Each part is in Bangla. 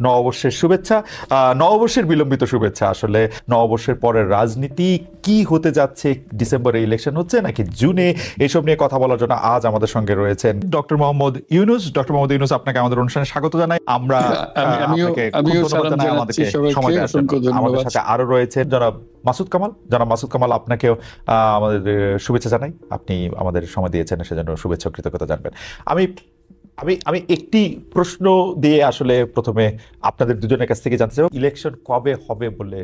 নববর্ষের শুভেচ্ছা, নববর্ষের বিলম্বিত শুভেচ্ছা। আসলে নববর্ষের পরের রাজনীতি কি হতে যাচ্ছে, ডিসেম্বরে ইলেকশন হচ্ছে নাকি জুনে, এসব নিয়ে কথা বলার জন্য আজ আমাদের সঙ্গে রয়েছেন ডক্টর মোহাম্মদ ইউনূস। ডক্টর মোহাম্মদ ইউনূস, আপনাকে আমাদের অনুষ্ঠানে স্বাগত জানাই। আমরা আপনাকে খুব ধন্যবাদ জানাই আমাদেরকে সময় দেওয়ার জন্য। আমাদের সাথে আরো রয়েছে জনাব মাসুদ কামাল। জনাব মাসুদ কামাল, আপনাকেও আমাদের শুভেচ্ছা জানাই। আপনি আমাদের সময় দিয়েছেন, সেজন্য শুভেচ্ছা ও কৃতজ্ঞতা জানবেন। আমি আমি আমি একটি প্রশ্ন দিয়ে আসলে প্রথমে আপনাদের দুজনের কাছ থেকে জানতে চাই, ইলেকশন কবে হবে বলে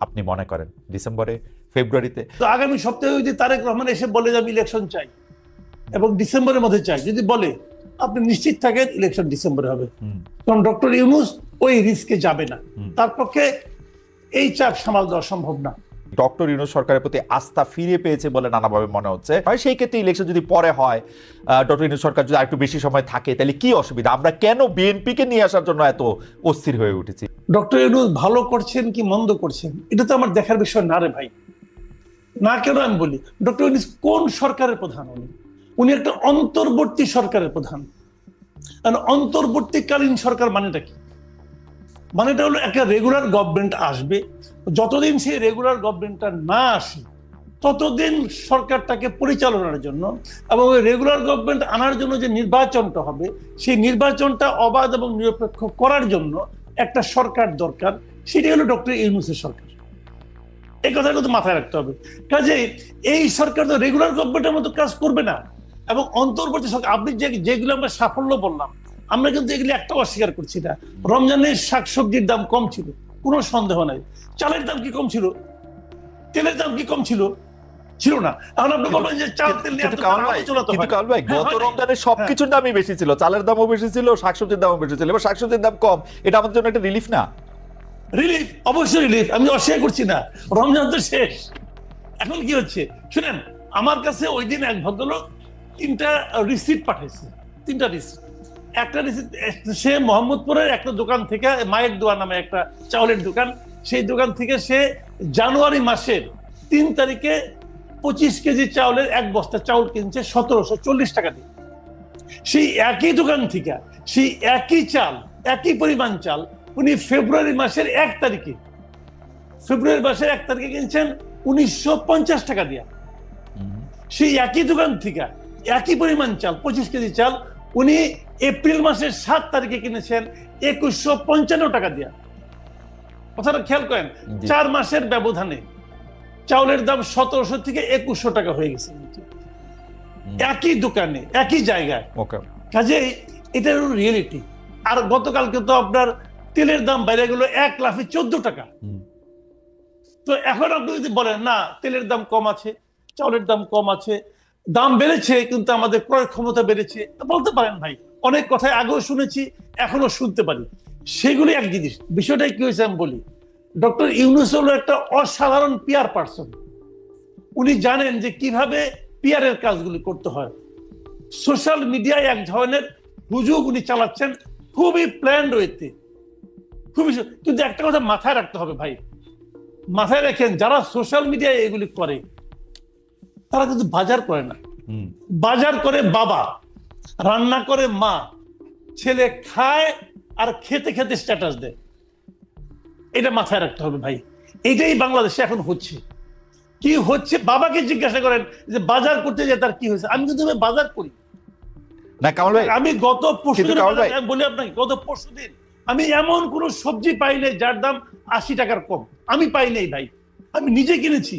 আপনি মনে করেন? ডিসেম্বরে, ফেব্রুয়ারিতে? তো আগামী সপ্তাহে যদি তারেক রহমান এসে বলে যে আমি ইলেকশন চাই এবং ডিসেম্বরের মধ্যে চাই, যদি বলে, আপনি নিশ্চিত থাকেন ইলেকশন ডিসেম্বরে হবে। কারণ ডক্টর ইউনূস ওই রিস্কে যাবে না, তার পক্ষে এই চাপ সামাল দেওয়া সম্ভব না। ডক্টর ইউনূস সরকারের প্রতি আস্থা ফিরে পেয়েছে বলে নানাভাবে মনে হচ্ছে। সেই ক্ষেত্রে ইলেকশন যদি পরে হয়, ডক্টর ইউনূস সরকার যদি আরেকটু বেশি সময় থাকে, তাহলে কি অসুবিধা? আমরা কেন বিএনপিকে নিয়ে আসার জন্য এত অস্থির হয়ে উঠেছি? ডক্টর ইউনূস ভালো করছেন কি মন্দ করছেন এটা তো আমার দেখার বিষয় না রে ভাই। না কেন আমি বলি, ডক্টর ইউনূস কোন সরকারের প্রধান? উনি একটা অন্তর্বর্তী সরকারের প্রধান। অন্তর্বর্তীকালীন সরকার মানেটা কি? মানেটা হলো একটা রেগুলার গভর্নমেন্ট আসবে, যতদিন সেই রেগুলার গভর্নমেন্টটা না আসে ততদিন সরকারটাকে পরিচালনার জন্য এবং ওই রেগুলার গভর্নমেন্ট আনার জন্য যে নির্বাচনটা হবে, সেই নির্বাচনটা অবাধ এবং নিরপেক্ষ করার জন্য একটা সরকার দরকার। সেটি হলো ডক্টর ইউনূসের সরকার। এই কথা কিন্তু মাথায় রাখতে হবে। কাজেই এই সরকার তো রেগুলার গভর্নমেন্টের মতো কাজ করবে না। এবং অন্তর্বর্তী সরকার, আপনি যেগুলো আমরা সাফল্য বললাম, আমরা কিন্তু এগুলি একটাও অস্বীকার করছি না। রমজানের শাকসবজির দাম কম ছিল, কোনো সন্দেহ নাই। চালের দাম কি কম ছিল? তেলের দাম কি কম ছিল? ছিল না। এখন আপনি বলবেন যে চাল তেল নিয়ে গত রমজানে সবকিছুর দামই বেশি ছিল, চালের দামও বেশি ছিল, শাকসবজির দামও বেশি ছিল। এবার শাকসবজির দাম কম, এটা আমাদের জন্য একটা রিলিফ না? রিলিফ, অবশ্যই রিলিফ, আমি অস্বীকার করছি না। রমজান তো শেষ, এখন কি হচ্ছে শুনেন। আমার কাছে ওই দিন এক ভদ্রলোক 3টা রিসিপ্ট পাঠাইছে, 3টা রিসিপ্ট। একটা রিসিপ্ট সে মোহাম্মদপুরের একটা দোকান থেকে, মায়ের দোয়া নামে একটা চাউলের দোকান, সেই দোকান থেকে সে জানুয়ারি মাসের 3 তারিখে 25 কেজি চাউলের এক বস্তা চাউল কিনছে 1740 টাকা দিয়ে। সেই একই দোকান থেকে সেই একই চাল, একই পরিমাণ চাল উনি ফেব্রুয়ারি মাসের 1 তারিখে কিনছেন 1950 টাকা দিয়ে। সেই একই দোকান থেকে একই পরিমাণ চাল, 25 কেজি চাল, উনি এপ্রিল মাসের 7 তারিখে কিনেছেন 2155 টাকা দিয়ে। কথাটা খেয়াল করেন, 4 মাসের ব্যবধানে চাউলের দাম 1700 থেকে 2100 টাকা হয়ে গেছে, একই দোকানে, একই জায়গায়। কাজে এটা হলো রিয়েলিটি। আর গতকালকে তো আপনার তেলের দাম বাইরে গেল 1 লাফে 14 টাকা। তো এখন আপনি যদি বলেন না তেলের দাম কম আছে, চাউলের দাম কম আছে, দাম বেড়েছে কিন্তু আমাদের ক্রয় ক্ষমতা বেড়েছে, বলতে পারেন ভাই। অনেক কথাই আগেও শুনেছি, এখনো শুনতে পারি। সেগুলি এক জিনিস। বিষয়টা কি হয়েছে আমি বলি। ডক্টর ইউনূস হলো একটা অসাধারণ পিআর পার্সন। উনি জানেন যে কিভাবে পিআরের কাজগুলি করতে হয়। সোশ্যাল মিডিয়ায় এক ধরনের হুজুগ উনি চালাচ্ছেন, খুবই প্ল্যান্ড ওয়েতে, খুবই। কিন্তু একটা কথা মাথায় রাখতে হবে ভাই, মাথায় রাখেন, যারা সোশ্যাল মিডিয়ায় এগুলি করে তারা কিন্তু বাজার করে না। বাজার করে বাবা, রান্না করে মা, ছেলে খায় আর খেতে খেতে স্ট্যাটাস দেয়। এটা মাথায় রাখতে হবে ভাই। এটাই বাংলাদেশে এখন হচ্ছে। কি হচ্ছে বাবাকে জিজ্ঞাসা করেন যে বাজার করতে যায় তার কি হয়েছে। আমি কিন্তু বাজার করি না কামাল ভাই। আমি গত পরশুদিন বলি আপনাকে, গত পরশুদিন আমি এমন কোন সবজি পাই নাই যার দাম 80 টাকার কম। আমি পাই নাই ভাই, আমি নিজে কিনেছি।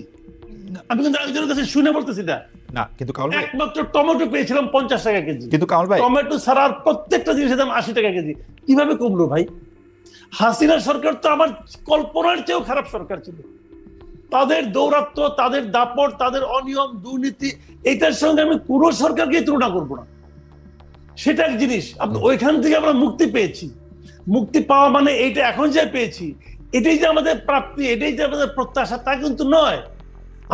আমি কিন্তু একজনের কাছে শুনে বলতেছি না। না কিন্তু কামাল ভাই, একমাত্র টমেটো পেয়েছিলাম 50 টাকা কেজি। কিন্তু কামাল ভাই, টমেটো ছাড়া আর প্রত্যেকটা জিনিসের দাম 80 টাকা কেজি। কিভাবে কমলো ভাই? হাসিনা সরকার তো আমার কল্পনার চেয়েও খারাপ সরকার ছিল। তাদের দৌরাত্ম্য, তাদের দাপট, তাদের অনিয়ম, দুর্নীতি, এটার সঙ্গে আমি কোনো সরকারকে তুলনা করবো না। সেটা এক জিনিস। ওইখান থেকে আমরা মুক্তি পেয়েছি। মুক্তি পাওয়া মানে এইটা এখন যে পেয়েছি এটাই যে আমাদের প্রাপ্তি, এটাই যে আমাদের প্রত্যাশা, তা কিন্তু নয়।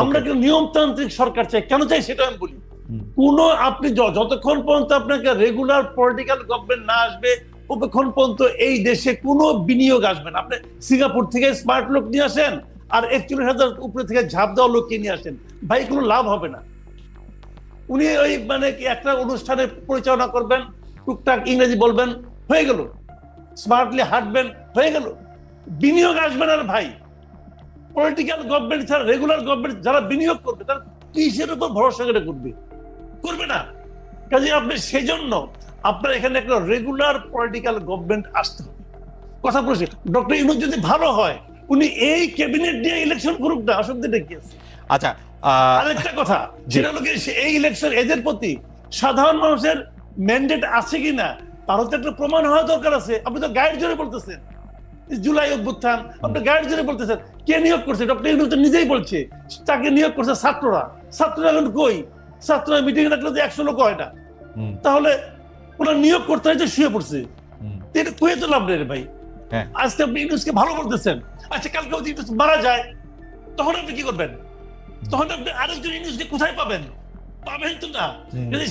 আমরা কিন্তু নিয়মতান্ত্রিক সরকার চাই। কেন চাই সেটা আমি বলি। কোন আপনি যতক্ষণ পর্যন্ত আপনাকে রেগুলার পলিটিক্যাল গভর্নমেন্ট না আসবে, ততক্ষণ পর্যন্ত এই দেশে কোনো বিনিয়োগ আসবে না। আপনি সিঙ্গাপুর থেকে স্মার্ট লোক নিয়ে আসেন আর 41,000 উপরে থেকে ঝাঁপ দেওয়া লোককে নিয়ে আসেন, ভাই কোনো লাভ হবে না। উনি ওই মানে একটা অনুষ্ঠানে পরিচালনা করবেন, টুকটাক ইংরেজি বলবেন, হয়ে গেল। স্মার্টলি হাঁটবেন, হয়ে গেল। বিনিয়োগ আসবে না ভাই। পলিটিক্যাল গভর্নমেন্ট ছাড়া রেগুলার গভর্নমেন্ট যারা বিনিয়োগ করবে তারা কিসের উপর ভরসা করে করবে না। কাজে আপনি সেই জন্য আপনার এখানে একটা রেগুলার পলিটিক্যাল গভর্নমেন্ট আসতে হবে। কথা বলছি, ডক্টর ইউনূস যদি ভালো হয় উনি এই ক্যাবিনেট দিয়ে ইলেকশন করুক না, অসুবিধাটা কি আছে? আচ্ছা, আরেকটা কথা, সেটা হলো এই ইলেকশন এদের প্রতি সাধারণ মানুষের ম্যান্ডেট আছে কিনা তারও তো একটা প্রমাণ হওয়া দরকার আছে। আপনি তো গাইড জোরে বলতেছেন জুলাই অভ্যুত্থান, আপনি গাইড জোরে বলতেছেন। কে নিয়োগ করছে? ডক্টর ইউনূস তো নিজেই বলছে তাকে নিয়োগ করছে ছাত্ররা। ছাত্ররা এখন কই? ছাত্ররা মিটিং রাখলে তো 100 লোক হয় না। তাহলে ওরা নিয়োগ করতে হয়েছে শুয়ে পড়ছে, এটা কয়ে তো লাভ নেই ভাই। আজকে আপনি ইউনূসকে ভালো বলতেছেন, আচ্ছা কালকে যদি ইউনূস মারা যায় তখন আপনি কি করবেন? তখন আপনি আরেকজন ইউনূসকে কোথায় পাবেন? পাবেন তো না।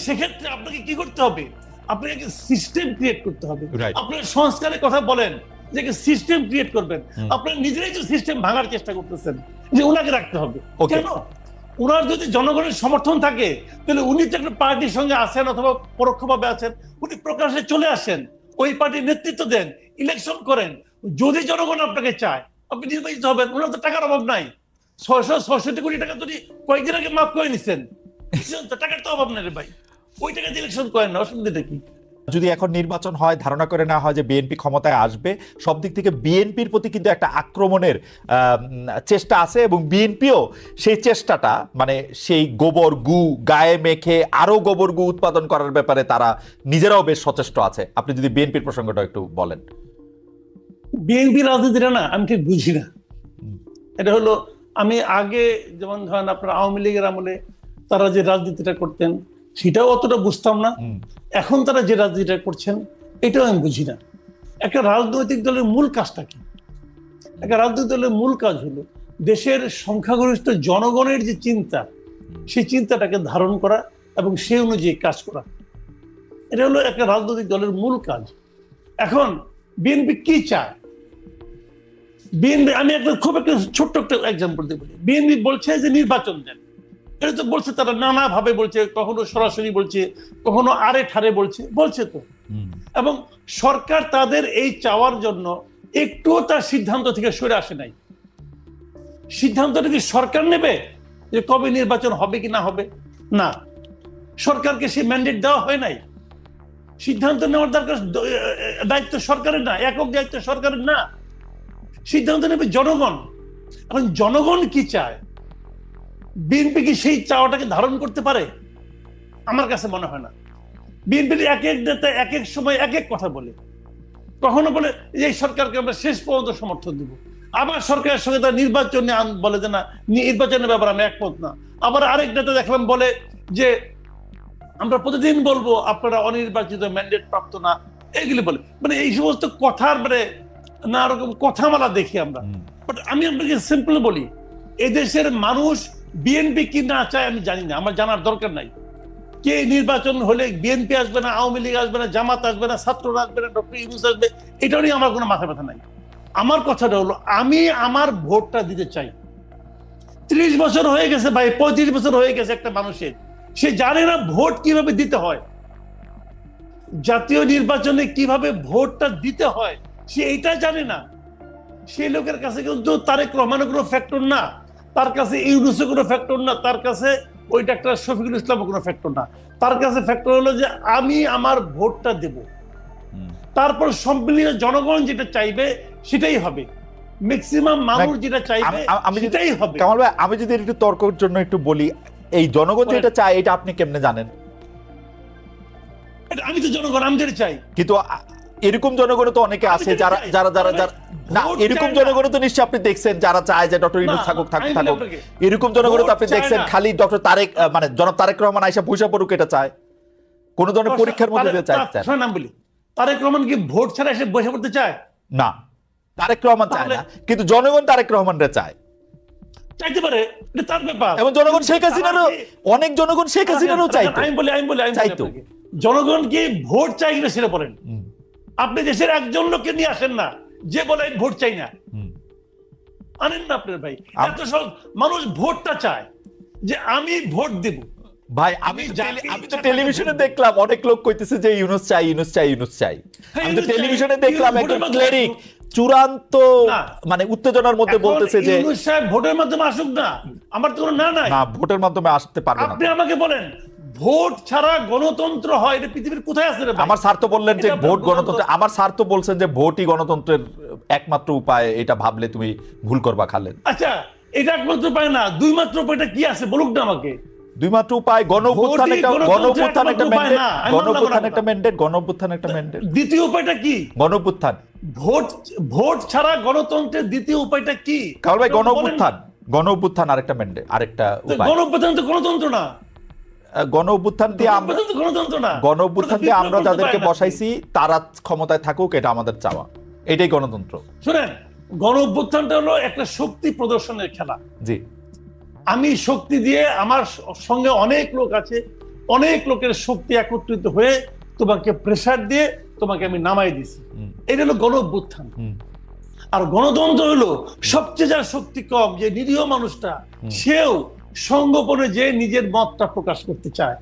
সেক্ষেত্রে আপনাকে কি করতে হবে? আপনাকে সিস্টেম ক্রিয়েট করতে হবে। আপনার সংস্কারের কথা বলেন যে সিস্টেম ক্রিয়েট করবেন, আপনারা নিজেরাই তো সিস্টেম ভাঙার চেষ্টা করতেছেন যে ওনাকে রাখতে হবে। কেন? ওনার যদি জনগণের সমর্থন থাকে তাহলে উনি তো একটা পার্টির সঙ্গে আছেন অথবা পরোক্ষভাবে আছেন, উনি প্রকাশ্যে চলে আসেন, ওই পার্টির নেতৃত্ব দেন, ইলেকশন করেন। যদি জনগণ আপনাকে চায় আপনি নির্বাচিত হবেন। ওনার তো টাকার অভাব নাই। 666 কোটি টাকা তো কয়েকদিন আগে মাফ করে নিচ্ছেন, টাকার তো অভাব নেই ভাই। ওই টাকা দিয়ে ইলেকশন করেন না, অসুবিধাটা কি? যদি এখন নির্বাচন হয়, ধারণা করে না হয় যে বিএনপি ক্ষমতায় আসবে, সব দিক থেকে বিএনপির প্রতি কিন্তু একটা আক্রমণের চেষ্টা আছে, এবং বিএনপিও সেই চেষ্টাটা মানে সেই গোবর গু গায়ে মেখে আরো গোবর গু উৎপাদন করার ব্যাপারে তারা নিজেরাও বেশ সচেষ্ট আছে। আপনি যদি বিএনপির প্রসঙ্গটা একটু বলেন। বিএনপি রাজনীতিটা না আমি ঠিক বুঝি না। এটা হলো, আমি আগে যেমন ধরেন আপনার আওয়ামী লীগের আমলে তারা যে রাজনীতিটা করতেন সেটাও অতটা বুঝতাম না। এখন তারা যে রাজনীতিটা করছেন এটাও আমি বুঝি না। একটা রাজনৈতিক দলের মূল কাজটা কি? একটা রাজনৈতিক দলের মূল কাজ হলো দেশের সংখ্যাগরিষ্ঠ জনগণের যে চিন্তা, সেই চিন্তাটাকে ধারণ করা এবং সেই অনুযায়ী কাজ করা। এটা হলো একটা রাজনৈতিক দলের মূল কাজ। এখন বিএনপি কি চায়? বিএনপি, আমি খুব একটা ছোট্ট একটা এক্সাম্পল দিয়ে বলি। বিএনপি বলছে যে নির্বাচন দেন, এটা তো বলছে তারা নানা ভাবে বলছে, কখনো সরাসরি বলছে, কখনো আরে ঠারে বলছে তো। এবং সরকার তাদের এই চাওয়ার জন্য একটুও তার সিদ্ধান্ত থেকে সরে আসে নাই। সিদ্ধান্তটা কি সরকার নেবে যে কবে নির্বাচন হবে কি না হবে? না, সরকারকে সেই ম্যান্ডেট দেওয়া হয় নাই। সিদ্ধান্ত নেওয়ার দরকার দায়িত্ব সরকারের না, একক দায়িত্ব সরকারের না। সিদ্ধান্ত নেবে জনগণ। এখন জনগণ কি চায়, বিএনপি কি সেই চাওয়াটাকে ধারণ করতে পারে? আমার কাছে মনে হয় না। বিএনপির এক এক নেতা এক এক সময় এক এক কথা বলে। কখনো বলে যে এই সরকারকে আমরা শেষ পর্যন্ত সমর্থন দিব, আবার সরকারের সঙ্গে তার নির্বাচন বলে যে না, নির্বাচনের ব্যাপারে আমি একমত না। আবার আরেক নেতা দেখলাম বলে যে আমরা প্রতিদিন বলবো আপনারা অনির্বাচিত ম্যান্ডেট প্রাপ্ত না, এইগুলি বলে। মানে এই সমস্ত কথার মানে না রকম কথামালা দেখি আমরা। বাট আমি আপনাকে সিম্পল বলি, এদেশের মানুষ বিএনপি কি না চায় আমি জানি না, আমার জানার দরকার নাই। কে নির্বাচন হলে বিএনপি আসবে না, আওয়ামী লীগ আসবে না, জামাত আসবে না, ছাত্ররা আসবে না, ডক্টর ইউনূস আসবে, এটা নিয়ে আমার কোনো মাথা ব্যথা নাই। আমার কথাটা হলো আমি আমার ভোটটা দিতে চাই। 30 বছর হয়ে গেছে ভাই, 35 বছর হয়ে গেছে একটা মানুষের, সে জানে না ভোট কিভাবে দিতে হয়, জাতীয় নির্বাচনে কিভাবে ভোটটা দিতে হয় সে এটা জানে না। সেই লোকের কাছে কিন্তু তারেক রহমানের কোনো ফ্যাক্টর না, তার কাছে ইউনূসের কোনো ফ্যাক্টর না, তার কাছে ওই ডাক্তার শফিকুল ইসলামের কোনো ফ্যাক্টর না। তার কাছে ফ্যাক্টর হলো যে আমি আমার ভোটটা দেব, তারপর সম্মিলিত জনগণ যেটা চাইবে সেটাই হবে, ম্যাক্সিমাম মানুষ যেটা চাইবে সেটাই হবে। কামাল ভাই, আমি যদি একটু তর্কের জন্য একটু বলি, এই জনগণ যেটা চায় এটা আপনি কেমনে জানেন? আমি তো জনগণ, আমি যেটা চাই। কিন্তু এরকম জনগণ তো অনেকে আছে যারা যারা যারা না, এরকম জনগণ তো নিশ্চয়ই আপনি দেখছেন যারা চায় যে ডক্টর ইউনূস থাকুক। এরকম জনগণ তো আপনি দেখছেন খালি ডক্টর তারেক মানে জনাব তারেক রহমান আইসা পয়সা পড়ুক এটা চায়, কোন ধরনের পরীক্ষার মধ্যে দিয়ে চায়। নাম বলি, তারেক রহমান কি ভোট ছাড়া এসে বসে পড়তে চায়? না, তারেক রহমান চায় না, কিন্তু জনগণ তারেক রহমানরে চায়। চাইতে পারে, এটা তার ব্যাপার। এবং জনগণ শেখ হাসিনারও, অনেক জনগণ শেখ হাসিনারও চাইতো। আমি বলি চাইতো। জনগণ কি ভোট চাই কিনা সেটা বলেন। আপনি দেশের একজন লোককে নিয়ে আসেন না যে বলে ভোট চাই না, আনেন না আপনার ভাই। এত সব মানুষ ভোটটা চায় যে আমি ভোট দেব, ভাই আমি তো টেলিভিশনে দেখলাম অনেক লোক কইতেছে যে ইউনুস চাই ইউনুস চাই ইউনুস চাই। আমি তো টেলিভিশনে দেখলাম একজন ক্লেরিক চূড়ান্ত মানে উত্তেজনার মধ্যে বলতেছে যে ইউনুস সাহেব ভোটের মাধ্যমে আসুক না, আমার তো কোনো না নাই। না, ভোটের মাধ্যমে আসতে পারবে না। আপনি আমাকে বলেন ভোট ছাড়া গণতন্ত্র হয় এটা পৃথিবীর কোথায় আছে রে ভাই? আমার স্যার তো বললেন যে ভোট গণতন্ত্র, আমার স্যার তো বলছেন যে ভোটই গণতন্ত্রের একমাত্র উপায়, এটা ভাবলে তুমি ভুল করবা খালেদ। আচ্ছা, এটা একমাত্র উপায় না, দুই মাত্র উপায়টা কি আছে বলুক না আমাকে। দুই মাত্র উপায় গণঅভ্যুত্থান একটা ম্যান্ডেট, গণঅভ্যুত্থান একটা ম্যান্ডেট। দ্বিতীয় উপায়টা কি? গণঅভ্যুত্থান। ভোট ছাড়া গণতন্ত্রের দ্বিতীয় উপায়টা কি? কারণ ভাই গণঅভ্যুত্থান আরেকটা ম্যান্ডেট, আরেকটা উপায়। গণঅভ্যুত্থান তো গণতন্ত্র না। গণঅভ্যুত্থান দিয়ে আমরা যাদেরকে বসাইছি তারা ক্ষমতায় থাকুক, এটা আমাদের চাওয়া, এটাই গণতন্ত্র। শুনেন, গণঅভ্যুত্থানটা হলো একটা শক্তি প্রদর্শনের খেলা। জি, আমি শক্তি দিয়ে, আমার সঙ্গে অনেক লোক আছে, অনেক লোকের শক্তি একত্রিত হয়ে তোমাকে প্রেসার দিয়ে তোমাকে আমি নামাই দিছি, এটা হলো গণঅভ্যুত্থান। আর গণতন্ত্র হলো সবচেয়ে যার শক্তি কম, যে নিরীহ মানুষটা, সেও সংগোপনে যে নিজের মতটা প্রকাশ করতে চায়।